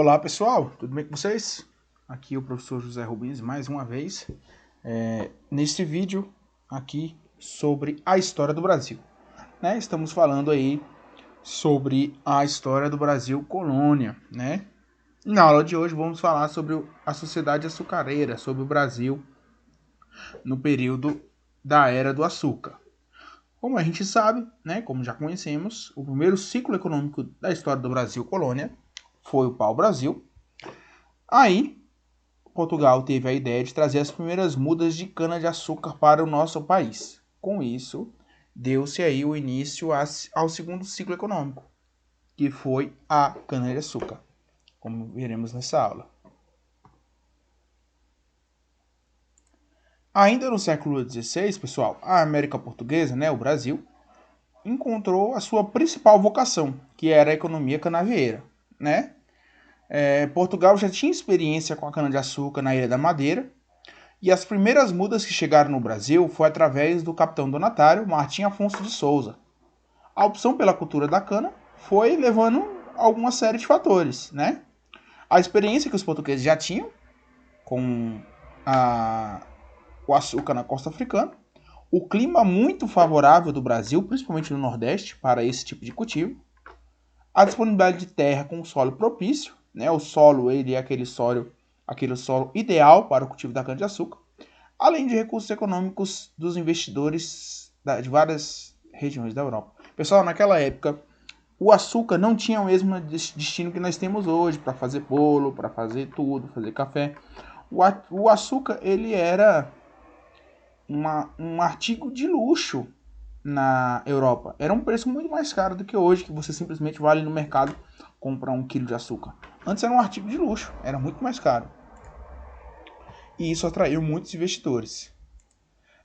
Olá pessoal, tudo bem com vocês? Aqui é o professor José Rubens mais uma vez, neste vídeo aqui sobre a história do Brasil. Estamos falando aí sobre a história do Brasil colônia. Na aula de hoje vamos falar sobre a sociedade açucareira, sobre o Brasil no período da Era do Açúcar. Como a gente sabe, como já conhecemos, o primeiro ciclo econômico da história do Brasil colônia foi o pau-brasil. Aí, Portugal teve a ideia de trazer as primeiras mudas de cana-de-açúcar para o nosso país. Com isso, deu-se aí o início ao segundo ciclo econômico, que foi a cana-de-açúcar, como veremos nessa aula. Ainda no século XVI, pessoal, a América Portuguesa, o Brasil, encontrou a sua principal vocação, que era a economia canavieira. Portugal já tinha experiência com a cana-de-açúcar na Ilha da Madeira, e as primeiras mudas que chegaram no Brasil foi através do capitão donatário Martim Afonso de Souza. A opção pela cultura da cana foi levando a alguma série de fatores, A experiência que os portugueses já tinham com o açúcar na costa africana, o clima muito favorável do Brasil, principalmente no Nordeste, para esse tipo de cultivo, a disponibilidade de terra com solo propício, o solo ele é aquele solo ideal para o cultivo da cana-de-açúcar, além de recursos econômicos dos investidores de várias regiões da Europa. Pessoal, naquela época, o açúcar não tinha o mesmo destino que nós temos hoje, para fazer bolo, para fazer tudo, fazer café. O açúcar ele era um artigo de luxo na Europa. Era um preço muito mais caro do que hoje, que você simplesmente vai ali no mercado comprar 1 quilo de açúcar. Antes era um artigo de luxo, era muito mais caro. E isso atraiu muitos investidores.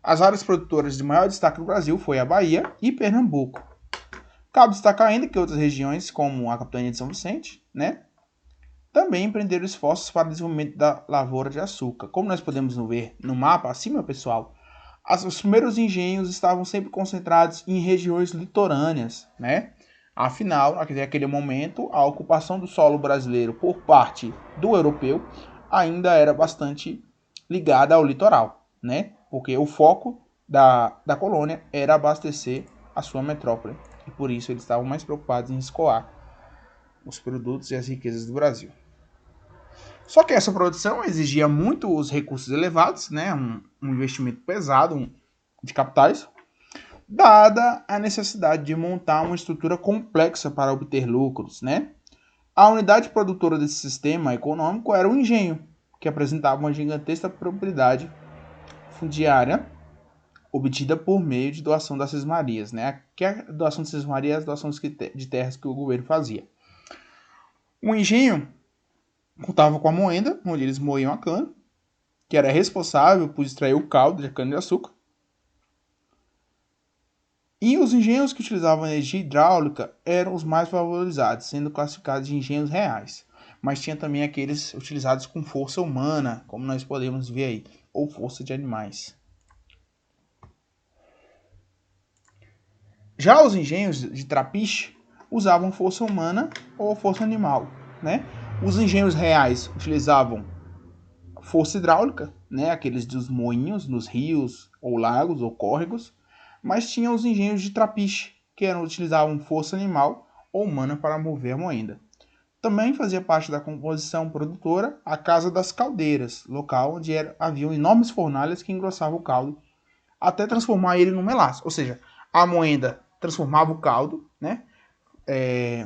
As áreas produtoras de maior destaque no Brasil foi a Bahia e Pernambuco. Cabe destacar ainda que outras regiões, como a capitania de São Vicente, também empreenderam esforços para o desenvolvimento da lavoura de açúcar. Como nós podemos ver no mapa acima, pessoal, os primeiros engenhos estavam sempre concentrados em regiões litorâneas, Afinal, naquele momento, a ocupação do solo brasileiro por parte do europeu ainda era bastante ligada ao litoral, Porque o foco da colônia era abastecer a sua metrópole. E por isso eles estavam mais preocupados em escoar os produtos e as riquezas do Brasil. Só que essa produção exigia muitos recursos elevados, um investimento pesado de capitais, dada a necessidade de montar uma estrutura complexa para obter lucros. A unidade produtora desse sistema econômico era o engenho, que apresentava uma gigantesca propriedade fundiária obtida por meio de doação das cismarias. Que a doação de cismarias é as doações de terras que o governo fazia. O engenho contava com a moenda, onde eles moíam a cana, que era responsável por extrair o caldo de cana-de-açúcar. E os engenhos que utilizavam energia hidráulica eram os mais valorizados, sendo classificados de engenhos reais. Mas tinha também aqueles utilizados com força humana, como nós podemos ver aí, ou força de animais. Já os engenhos de trapiche usavam força humana ou força animal, Os engenhos reais utilizavam força hidráulica, aqueles dos moinhos nos rios ou lagos ou córregos, mas tinham os engenhos de trapiche, que utilizavam força animal ou humana para mover a moenda. Também fazia parte da composição produtora a Casa das Caldeiras, local onde haviam enormes fornalhas que engrossavam o caldo até transformar ele num melaço. Ou seja, a moenda transformava o caldo,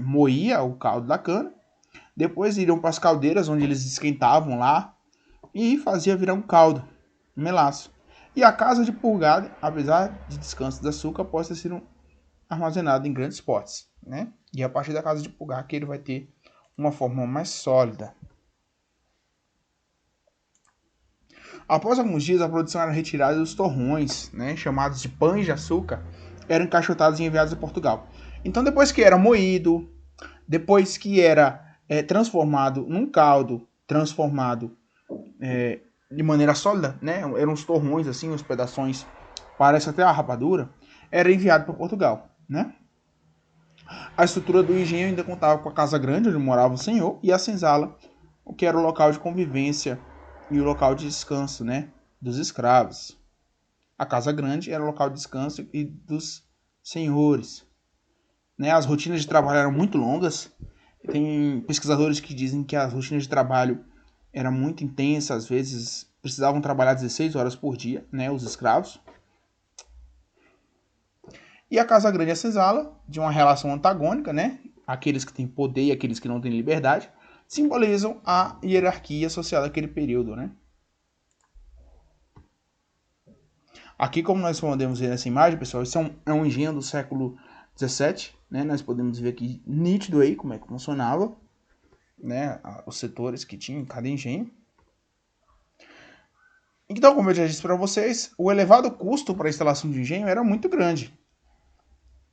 moía o caldo da cana, depois iriam para as caldeiras, onde eles esquentavam lá, e fazia virar um caldo, um melaço. E a casa de purgada, apesar de descanso de açúcar, pode ter sido armazenado em grandes potes, E a partir da casa de purgar que ele vai ter uma forma mais sólida. Após alguns dias, a produção era retirada dos torrões, chamados de pães de açúcar, eram encaixotados e enviados a Portugal. Então, depois que era moído, depois que era transformado num caldo, transformado de maneira sólida, eram os torrões, assim, os pedaços, parece até a rapadura, era enviado para Portugal, A estrutura do engenho ainda contava com a casa grande, onde morava o senhor, e a senzala, o que era o local de convivência e o local de descanso, né, dos escravos. A casa grande era o local de descanso e dos senhores. Né? As rotinas de trabalho eram muito longas. Tem pesquisadores que dizem que as rotinas de trabalho eram muito intensas, às vezes precisavam trabalhar 16 horas por dia, né, os escravos. E a casa grande e a senzala, de uma relação antagônica, né, aqueles que têm poder e aqueles que não têm liberdade, simbolizam a hierarquia social daquele período, né? Aqui, como nós podemos ver nessa imagem, pessoal, isso é um engenho do século 17, né? Nós podemos ver aqui nítido aí como é que funcionava, né? Os setores que tinha em cada engenho. Então, como eu já disse para vocês, o elevado custo para a instalação de engenho era muito grande.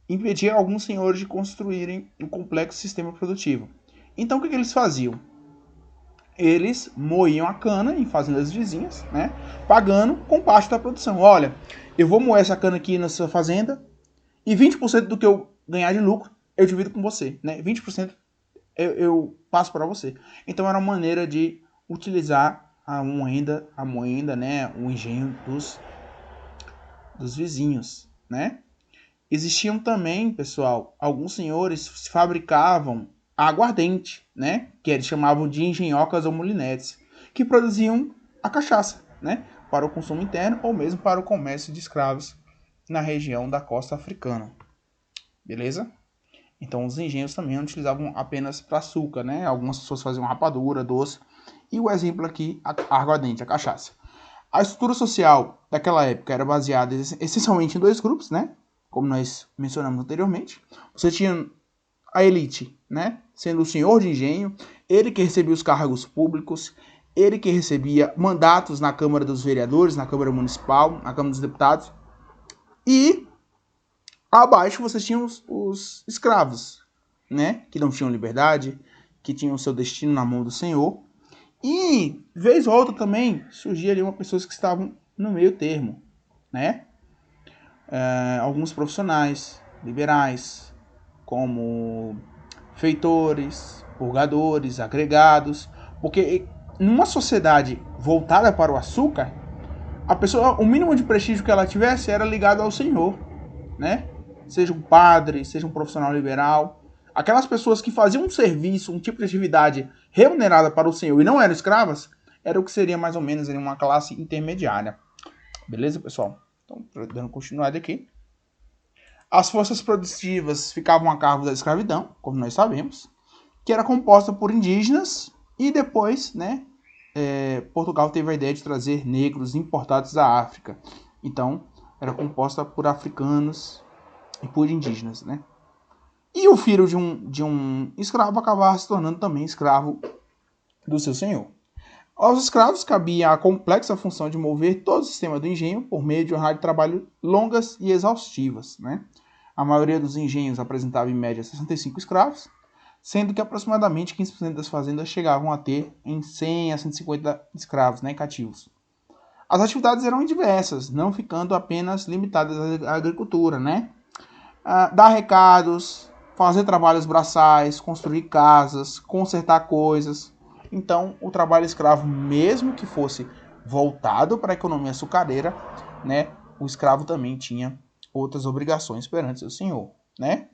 Impedia alguns senhores de construírem um complexo sistema produtivo. Então, o que eles faziam? Eles moíam a cana em fazendas vizinhas, né? Pagando com parte da produção. Olha, eu vou moer essa cana aqui na sua fazenda e 20% do que eu ganhar de lucro eu divido com você, né? 20% eu passo para você. Então era uma maneira de utilizar a moenda, né? O engenho dos vizinhos, né? Existiam também, pessoal, alguns senhores fabricavam aguardente, né? Que eles chamavam de engenhocas ou molinetes, que produziam a cachaça, né? Para o consumo interno ou mesmo para o comércio de escravos na região da costa africana. Beleza? Então os engenhos também não utilizavam apenas para açúcar, né? Algumas pessoas faziam rapadura, doce. E o exemplo aqui, a aguardente, a cachaça. A estrutura social daquela época era baseada essencialmente em dois grupos, né? Como nós mencionamos anteriormente. Você tinha a elite, né? Sendo o senhor de engenho, ele que recebia os cargos públicos, ele que recebia mandatos na Câmara dos Vereadores, na Câmara Municipal, na Câmara dos Deputados. E abaixo você tinha os escravos, né? Que não tinham liberdade, que tinham seu destino na mão do senhor. E, vez ou outra também, surgia ali uma pessoas que estavam no meio termo, né? Alguns profissionais liberais, como feitores, purgadores, agregados, porque numa sociedade voltada para o açúcar, a pessoa, o mínimo de prestígio que ela tivesse era ligado ao senhor, né? Seja um padre, seja um profissional liberal, aquelas pessoas que faziam um serviço, um tipo de atividade remunerada para o senhor e não eram escravas, era o que seria mais ou menos uma classe intermediária. Beleza, pessoal? Então, dando continuidade aqui. As forças produtivas ficavam a cargo da escravidão, como nós sabemos, que era composta por indígenas e depois, né, Portugal teve a ideia de trazer negros importados da África. Então, era composta por africanos e por indígenas, né? E o filho de um escravo acabava se tornando também escravo do seu senhor. Aos escravos cabia a complexa função de mover todo o sistema do engenho por meio de jornadas de trabalho longas e exaustivas, né? A maioria dos engenhos apresentava em média 65 escravos, sendo que aproximadamente 15% das fazendas chegavam a ter em 100 a 150 escravos, né, cativos. As atividades eram diversas, não ficando apenas limitadas à agricultura, né? Dar recados, fazer trabalhos braçais, construir casas, consertar coisas. Então, o trabalho escravo, mesmo que fosse voltado para a economia açucareira, né, o escravo também tinha outras obrigações perante seu senhor, né?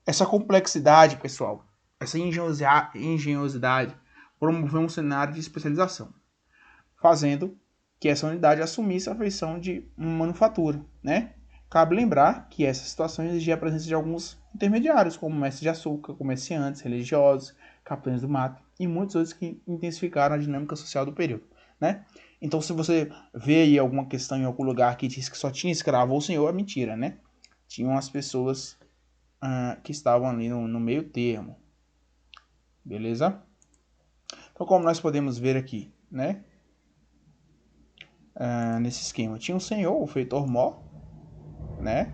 Essa complexidade, pessoal, essa engenhosidade promoveu um cenário de especialização, fazendo que essa unidade assumisse a feição de uma manufatura, né? Cabe lembrar que essa situação exigia a presença de alguns intermediários, como mestres de açúcar, comerciantes, religiosos, capitães do mato e muitos outros que intensificaram a dinâmica social do período, né? Então, se você vê aí alguma questão em algum lugar que diz que só tinha escravo ou senhor, é mentira, né? Tinham as pessoas que estavam ali no meio termo, beleza? Então, como nós podemos ver aqui, né? Nesse esquema, tinha um senhor, o feitor-mor, né?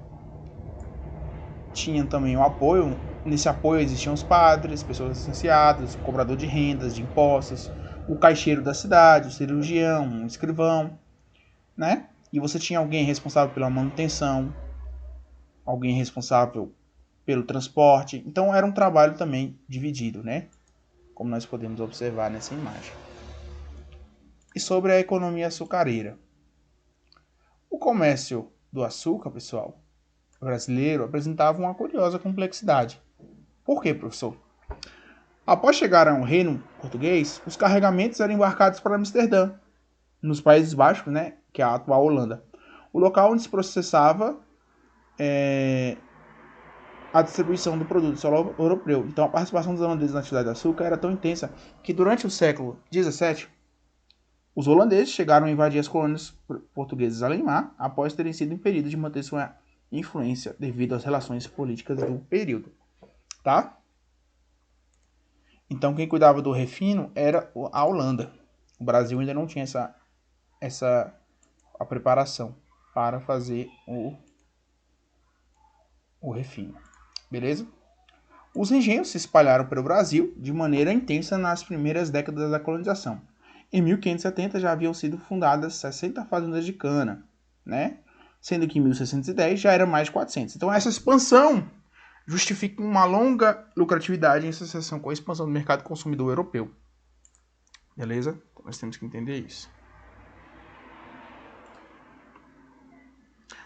Tinha também o apoio. Nesse apoio existiam os padres, pessoas licenciadas, o cobrador de rendas, de impostos, o caixeiro da cidade, o cirurgião, o escrivão, né? E você tinha alguém responsável pela manutenção, alguém responsável pelo transporte. Então era um trabalho também dividido, né? Como nós podemos observar nessa imagem. E sobre a economia açucareira. O comércio do açúcar, pessoal, brasileiro, apresentava uma curiosa complexidade. Por quê, professor? Após chegar ao reino português, os carregamentos eram embarcados para Amsterdã, nos Países Baixos, né, que é a atual Holanda. O local onde se processava a distribuição do produto solo europeu. Então, a participação dos holandeses na atividade do açúcar era tão intensa que durante o século XVII, os holandeses chegaram a invadir as colônias portuguesas além mar, após terem sido impedidos de manter sua influência devido às relações políticas do período. Tá? Então, quem cuidava do refino era a Holanda. O Brasil ainda não tinha a preparação para fazer o refino. Beleza? Os engenhos se espalharam pelo Brasil de maneira intensa nas primeiras décadas da colonização. Em 1570 já haviam sido fundadas 60 fazendas de cana, né? Sendo que em 1610 já eram mais de 400. Então essa expansão justifica uma longa lucratividade em associação com a expansão do mercado consumidor europeu. Beleza? Então nós temos que entender isso.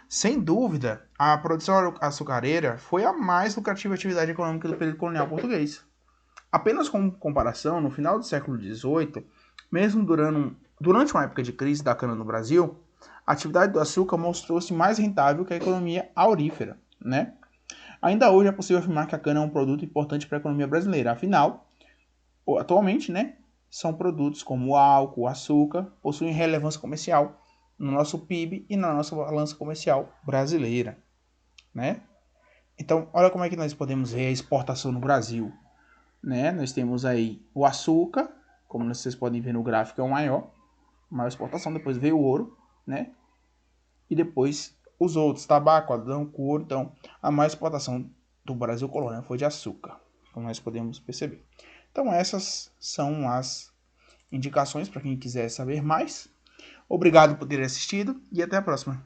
Sem dúvida, a produção açucareira foi a mais lucrativa atividade econômica do período colonial português. Apenas como comparação, no final do século XVIII, mesmo durante uma época de crise da cana no Brasil, a atividade do açúcar mostrou-se mais rentável que a economia aurífera, né? Ainda hoje é possível afirmar que a cana é um produto importante para a economia brasileira. Afinal, atualmente, né, são produtos como o álcool, o açúcar, possuem relevância comercial no nosso PIB e na nossa balança comercial brasileira, né? Então, olha como é que nós podemos ver a exportação no Brasil, né? Nós temos aí o açúcar, como vocês podem ver no gráfico, é o maior exportação, depois veio o ouro, né? E depois os outros, tabaco, algodão, couro. Então, a maior exportação do Brasil colônia foi de açúcar, como nós podemos perceber. Então, essas são as indicações para quem quiser saber mais. Obrigado por ter assistido e até a próxima.